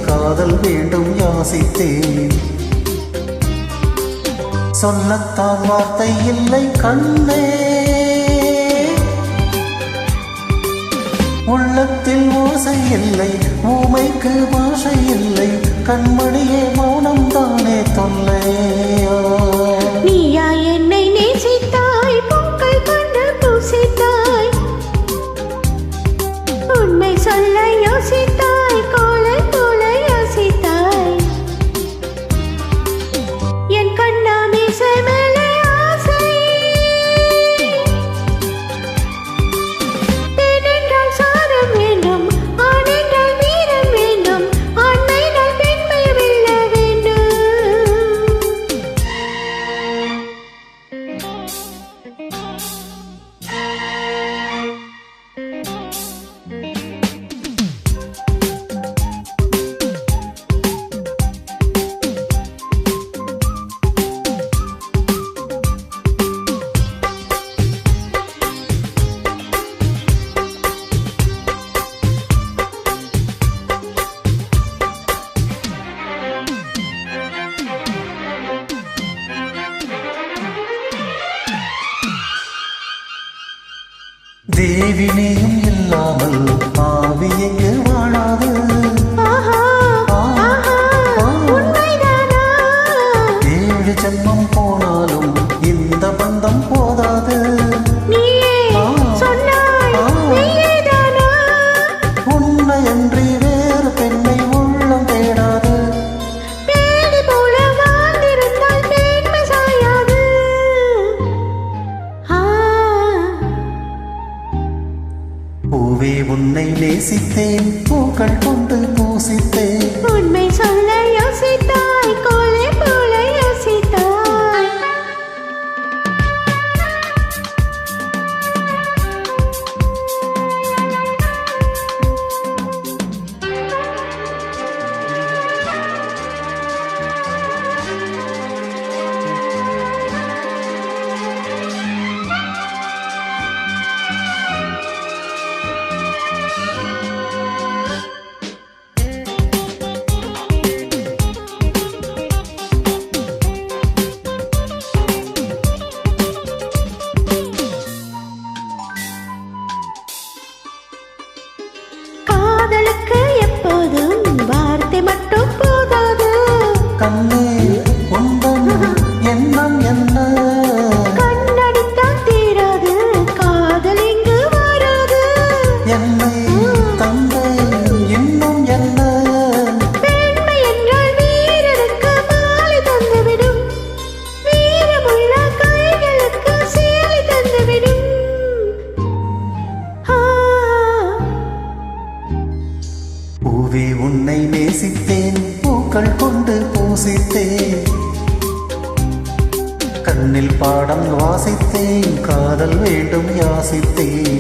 காதல் வேண்டும் யாசித்தேன். சொல்லத்தான் வார்த்தை இல்லை கண்ணே, உள்ளத்தில் ஓசை இல்லை, ஊமைக்கு பாஷை இல்லை, கண்மணியே மௌனம் தானே தொல்லையா. நீயா என்னை நேசித்தாய், பூக்கள் கொண்டு பூசித்தாய், உண்மை சொல்ல யோசித்தாய், கோலை போல யோசித்தாய். என் கண்ணா மீசை மேலே ஆசை, பெண் என்றால் சாரம் வேண்டும், ஆண் என்றால் வீரம் வேண்டும், ஆண்மை என்றால் பெண்மை வெல்ல வேண்டும். தேவினியும் இல்லாமல் ஆவி எங்கு வாழாது. ஏழு ஜன்மம் போனாலும் இந்த பந்தம் போதாது. உன்னையன்றி வேறு பெண்ணை உள்ளம் தேடாது. பூவே உன்னை நேசித்தேன், பூக்கள் கொண்டு பூசித்தேன். உண்மை சொல்ல யோசித்தாய், கோலை போல யோசித்தாய். காதலுக்கு எப்போதும் வார்த்தை மட்டும் போதாது. கண்ணே உந்தன் எண்ணம் என்ன? கண்ணடித்தான் தீராது, காதல் இங்கு வராது. என்னை தந்தை இன்னும் என்ன? பெண்மை என்றால் வீரனுக்கு மாலை தந்துவிடும், வீரமுள்ள கைகளுக்கு சேலை தந்துவிடும். பூவே உன்னை நேசித்தேன், பூக்கள் கொண்டு பூசித்தேன். கண்ணில் பாடம் வாசித்தேன், காதல் வேண்டும் யாசித்தேன்.